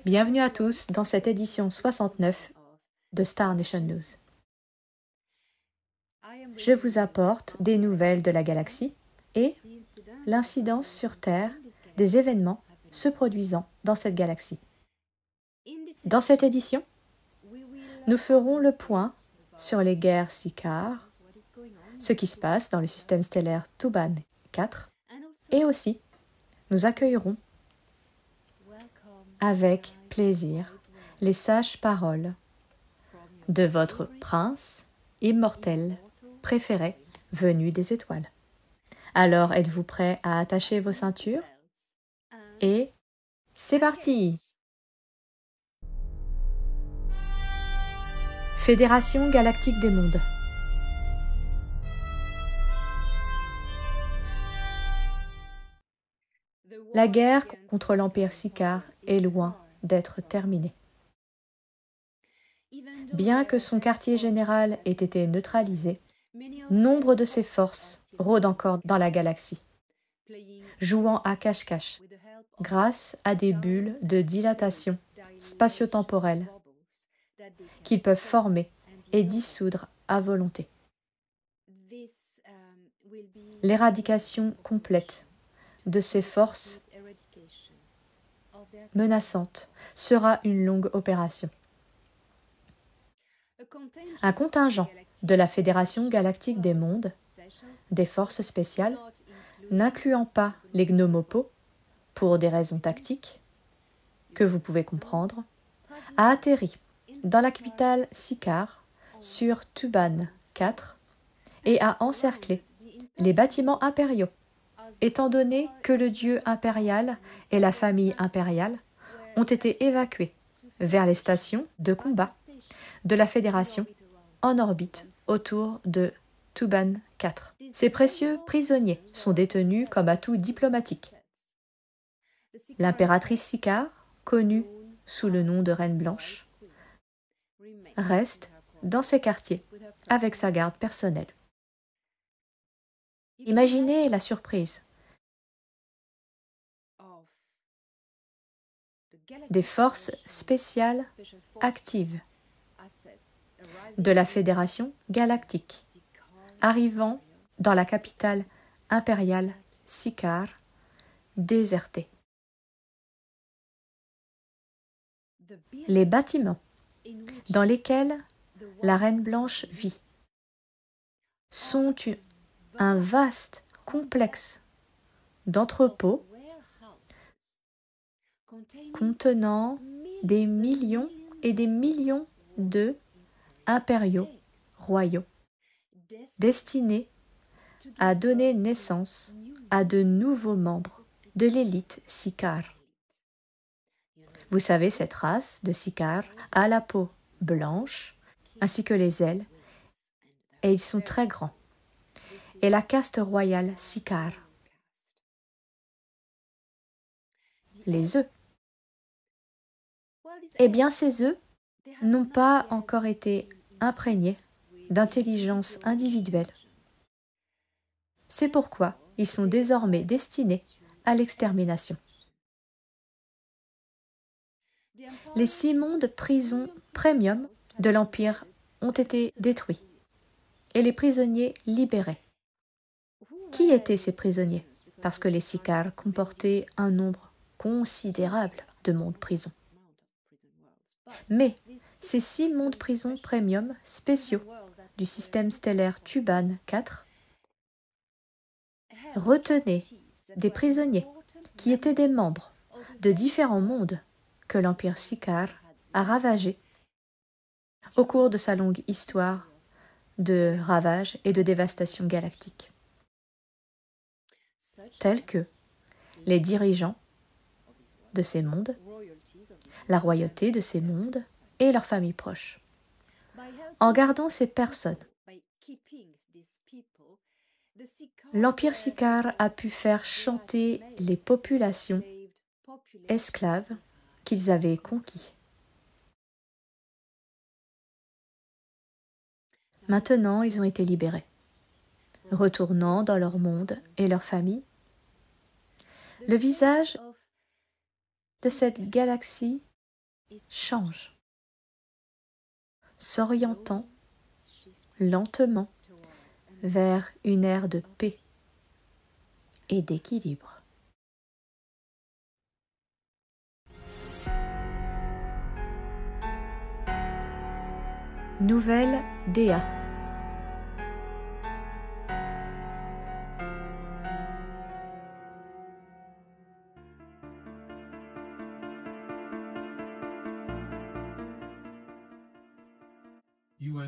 Bienvenue à tous dans cette édition 69 de Star Nation News. Je vous apporte des nouvelles de la galaxie et l'incidence sur Terre des événements se produisant dans cette galaxie. Dans cette édition, nous ferons le point sur les guerres Sicars, ce qui se passe dans le système stellaire Tuban 4, et aussi nous accueillerons avec plaisir les sages paroles de votre prince immortel préféré venu des étoiles. Alors êtes-vous prêts à attacher vos ceintures? Et c'est parti! Fédération galactique des mondes. La guerre contre l'Empire Sicar est loin d'être terminée. Bien que son quartier général ait été neutralisé, nombre de ses forces rôdent encore dans la galaxie, jouant à cache-cache grâce à des bulles de dilatation spatio-temporelle qu'ils peuvent former et dissoudre à volonté. L'éradication complète de ces forces menaçantes sera une longue opération. Un contingent de la Fédération galactique des mondes, des forces spéciales, n'incluant pas les Gnomopos, pour des raisons tactiques, que vous pouvez comprendre, a atterri dans la capitale Sicar sur Tuban 4 et a encerclé les bâtiments impériaux, étant donné que le dieu impérial et la famille impériale ont été évacués vers les stations de combat de la Fédération en orbite autour de Tuban 4. Ces précieux prisonniers sont détenus comme atout diplomatique. L'impératrice Sicar, connue sous le nom de Reine Blanche, reste dans ses quartiers avec sa garde personnelle. Imaginez la surprise des forces spéciales actives de la Fédération galactique arrivant dans la capitale impériale Sicar désertée. Les bâtiments dans lesquels la Reine Blanche vit sont un vaste complexe d'entrepôts contenant des millions et des millions d'œufs impériaux royaux destinés à donner naissance à de nouveaux membres de l'élite Sicar. Vous savez, cette race de Sicar a la peau blanche ainsi que les ailes et ils sont très grands. Et la caste royale Sicar. Les œufs. Eh bien, ces œufs n'ont pas encore été imprégnés d'intelligence individuelle. C'est pourquoi ils sont désormais destinés à l'extermination. Les 6 mondes prisons premium de l'Empire ont été détruits et les prisonniers libérés. Qui étaient ces prisonniers? Parce que les Sicars comportaient un nombre considérable de mondes prisons. Mais ces 6 mondes prisons premium spéciaux du système stellaire Tuban 4 retenaient des prisonniers qui étaient des membres de différents mondes que l'Empire Sicar a ravagés au cours de sa longue histoire de ravages et de dévastation galactique, tels que les dirigeants de ces mondes, la royauté de ces mondes et leurs familles proches. En gardant ces personnes, l'Empire Sicar a pu faire chanter les populations esclaves qu'ils avaient conquis. Maintenant, ils ont été libérés, retournant dans leur monde et leur famille. Le visage de cette galaxie change, s'orientant lentement vers une ère de paix et d'équilibre. Nouvelle DA.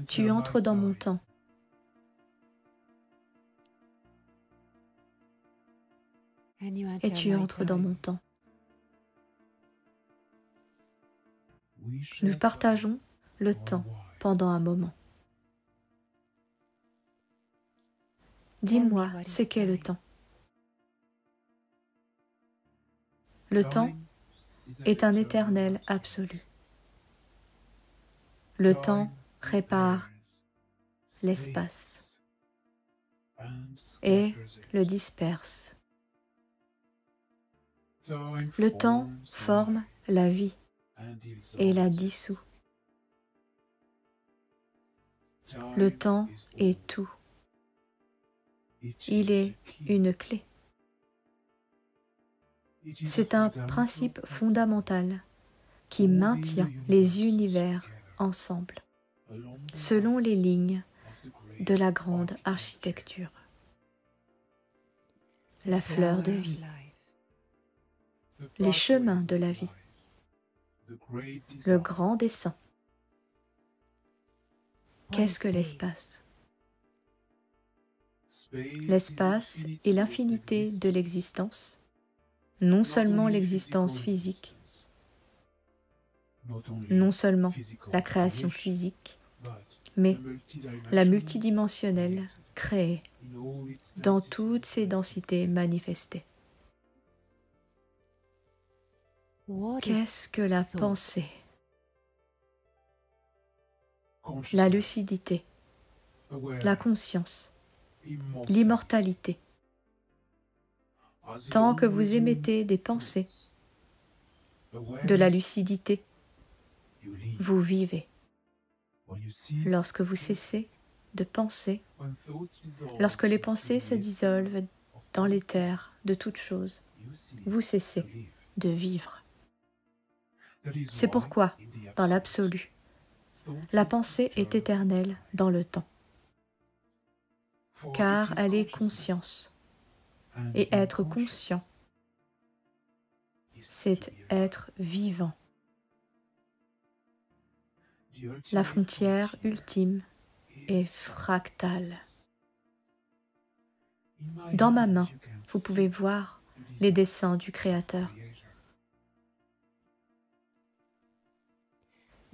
Tu entres dans mon temps. Et tu entres dans mon temps. Nous partageons le temps pendant un moment. Dis-moi, c'est qu'est le temps? Le temps est un éternel absolu. Le temps répare l'espace et le disperse. Le temps forme la vie et la dissout. Le temps est tout. Il est une clé. C'est un principe fondamental qui maintient les univers ensemble, selon les lignes de la grande architecture. La fleur de vie, les chemins de la vie, le grand dessein. Qu'est-ce que l'espace? L'espace est l'infinité de l'existence, non seulement l'existence physique, non seulement la création physique, mais la multidimensionnelle créée dans toutes ses densités manifestées. Qu'est-ce que la pensée? La lucidité, la conscience, l'immortalité. Tant que vous émettez des pensées, de la lucidité, vous vivez. Lorsque vous cessez de penser, lorsque les pensées se dissolvent dans l'éther de toute chose, vous cessez de vivre. C'est pourquoi, dans l'absolu, la pensée est éternelle dans le temps, car elle est conscience, et être conscient, c'est être vivant. La frontière ultime est fractale. Dans ma main, vous pouvez voir les dessins du Créateur.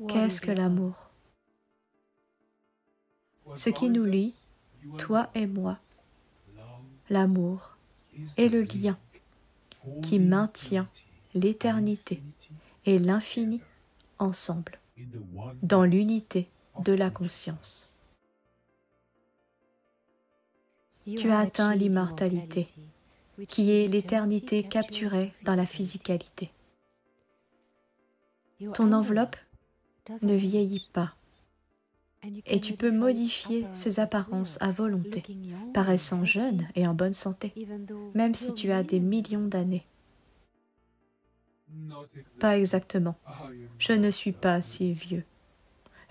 Qu'est-ce que l'amour? Ce qui nous lie, toi et moi, l'amour est le lien qui maintient l'éternité et l'infini ensemble, dans l'unité de la conscience. Tu as atteint l'immortalité, qui est l'éternité capturée dans la physicalité. Ton enveloppe ne vieillit pas, et tu peux modifier ses apparences à volonté, paraissant jeune et en bonne santé, même si tu as des millions d'années. Pas exactement. Je ne suis pas si vieux.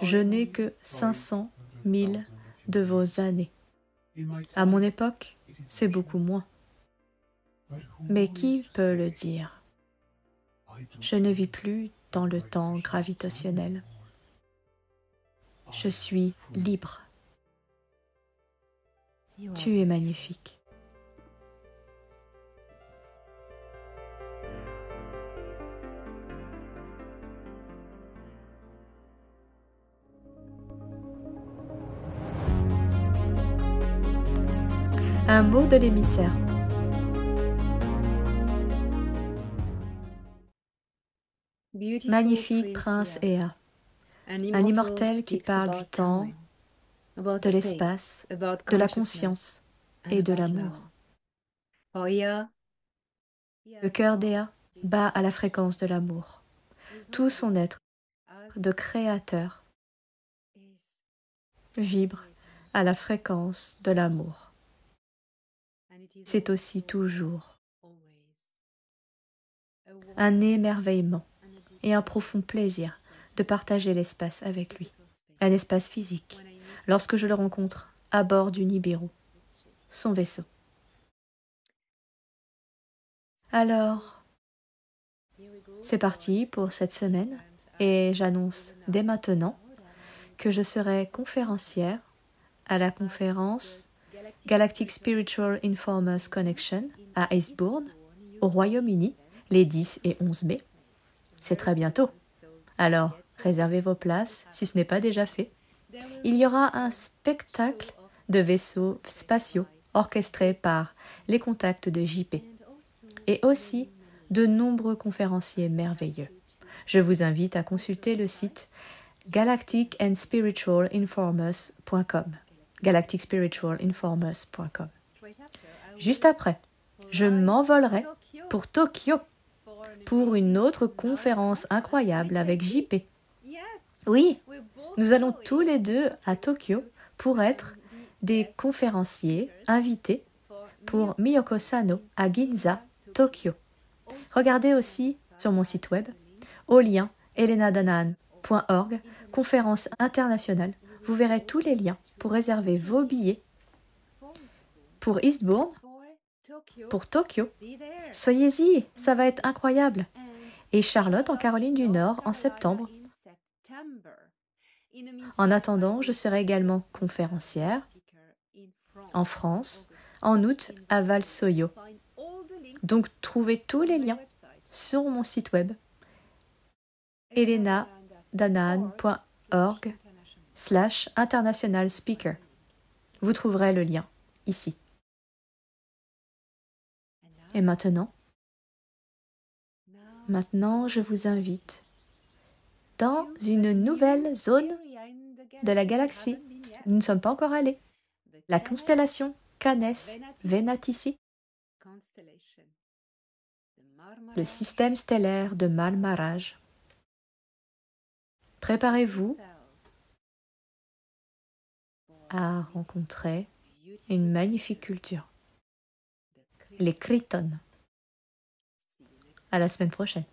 Je n'ai que 500 000 de vos années. À mon époque, c'est beaucoup moins. Mais qui peut le dire? Je ne vis plus dans le temps gravitationnel. Je suis libre. Tu es magnifique. Un mot de l'émissaire. Magnifique prince Ea, un immortel qui parle du temps, de l'espace, de la conscience et de l'amour. Le cœur d'Ea bat à la fréquence de l'amour. Tout son être de créateur vibre à la fréquence de l'amour. C'est aussi toujours un émerveillement et un profond plaisir de partager l'espace avec lui, un espace physique, lorsque je le rencontre à bord du Nibiru, son vaisseau. Alors, c'est parti pour cette semaine et j'annonce dès maintenant que je serai conférencière à la conférence Galactic Spiritual Informers Connection à Eastbourne, au Royaume-Uni, les 10 et 11 mai. C'est très bientôt. Alors, réservez vos places si ce n'est pas déjà fait. Il y aura un spectacle de vaisseaux spatiaux orchestré par les contacts de JP et aussi de nombreux conférenciers merveilleux. Je vous invite à consulter le site galacticandspiritualinformers.com galacticspiritualinformers.com. Juste après, je m'envolerai pour Tokyo pour une autre conférence incroyable avec JP. Oui, nous allons tous les deux à Tokyo pour être des conférenciers invités pour Miyoko Sano à Ginza, Tokyo. Regardez aussi sur mon site web au lien helenadanan.org, conférence internationale. Vous verrez tous les liens pour réserver vos billets pour Eastbourne, pour Tokyo. Soyez-y, ça va être incroyable. Et Charlotte en Caroline du Nord en septembre. En attendant, je serai également conférencière en France en août à Valsoyo. Donc trouvez tous les liens sur mon site web helenadanan.org/international speaker. Vous trouverez le lien ici. Et maintenant, je vous invite dans une nouvelle zone de la galaxie. Nous ne sommes pas encore allés. La constellation Canes Venatici, le système stellaire de Marmaraj. Préparez-vous à rencontrer une magnifique culture, les Kryton. À la semaine prochaine.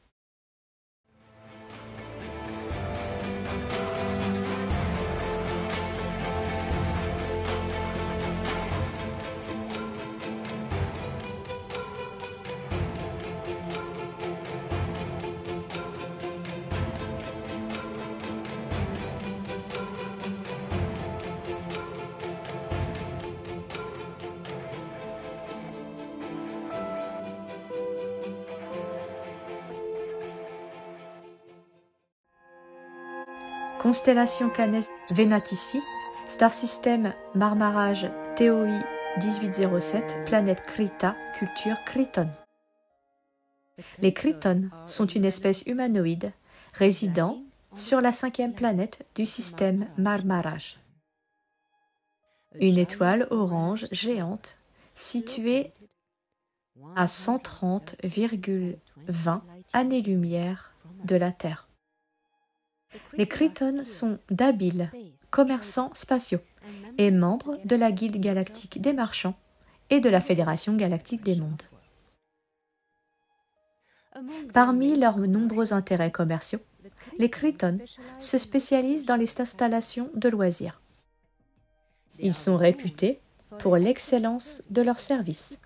Constellation Canes Venatici, Star System Marmaraj TOI 1807, planète Krita, culture Kryton. Les Kryton sont une espèce humanoïde résidant sur la 5e planète du système Marmaraj. Une étoile orange géante située à 130,20 années-lumière de la Terre. Les Kryton sont d'habiles commerçants spatiaux et membres de la Guilde galactique des marchands et de la Fédération galactique des mondes. Parmi leurs nombreux intérêts commerciaux, les Kryton se spécialisent dans les installations de loisirs. Ils sont réputés pour l'excellence de leurs services,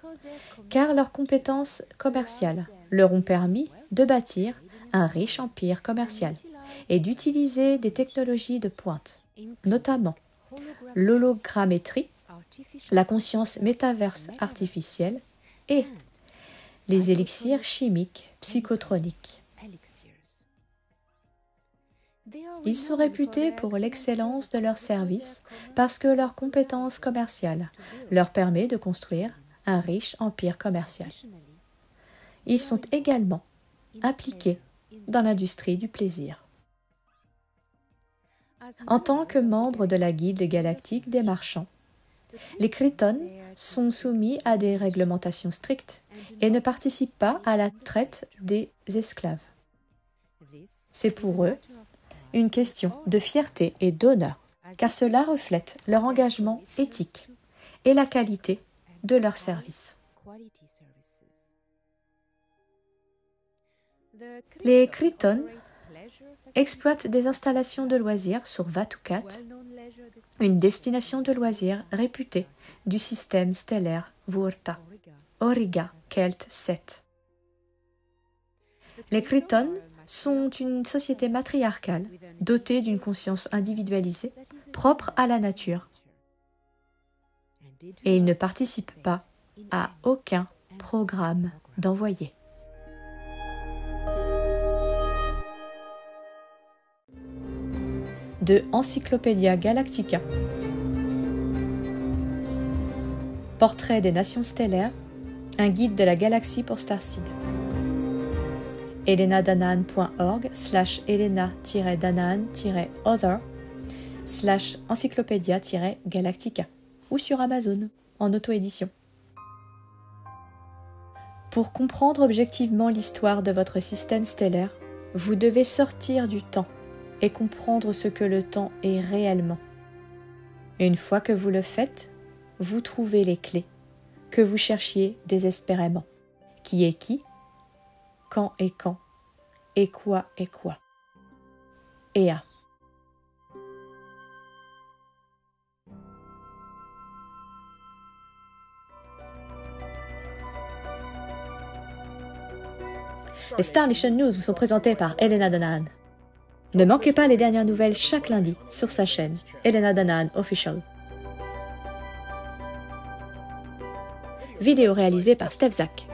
car leurs compétences commerciales leur ont permis de bâtir un riche empire commercial et d'utiliser des technologies de pointe, notamment l'hologrammétrie, la conscience métaverse artificielle et les élixirs chimiques psychotroniques. Ils sont réputés pour l'excellence de leurs services parce que leur compétence commerciale leur permet de construire un riche empire commercial. Ils sont également impliqués dans l'industrie du plaisir. En tant que membres de la Guilde galactique des marchands, les Kryton sont soumis à des réglementations strictes et ne participent pas à la traite des esclaves. C'est pour eux une question de fierté et d'honneur, car cela reflète leur engagement éthique et la qualité de leur service. Les Kriton exploitent des installations de loisirs sur Vatukat, une destination de loisirs réputée du système stellaire Vuorta, Auriga Kelt 7. Les Kriton sont une société matriarcale dotée d'une conscience individualisée propre à la nature. Et ils ne participent pas à aucun programme d'envoyés. De Encyclopædia Galactica. Portrait des nations stellaires, un guide de la galaxie pour Starseed. elena-danaan.org/elena-danaan-other/encyclopædia-galactica ou sur Amazon en auto-édition. Pour comprendre objectivement l'histoire de votre système stellaire, vous devez sortir du temps et comprendre ce que le temps est réellement. Une fois que vous le faites, vous trouvez les clés que vous cherchiez désespérément. Qui est qui? Quand est quand? Et quoi est quoi? Ea. Les Star Nation News vous sont présentés par Elena Danaan. Ne manquez pas les dernières nouvelles chaque lundi sur sa chaîne Elena Danaan Official. Vidéo réalisée par Steph Zak.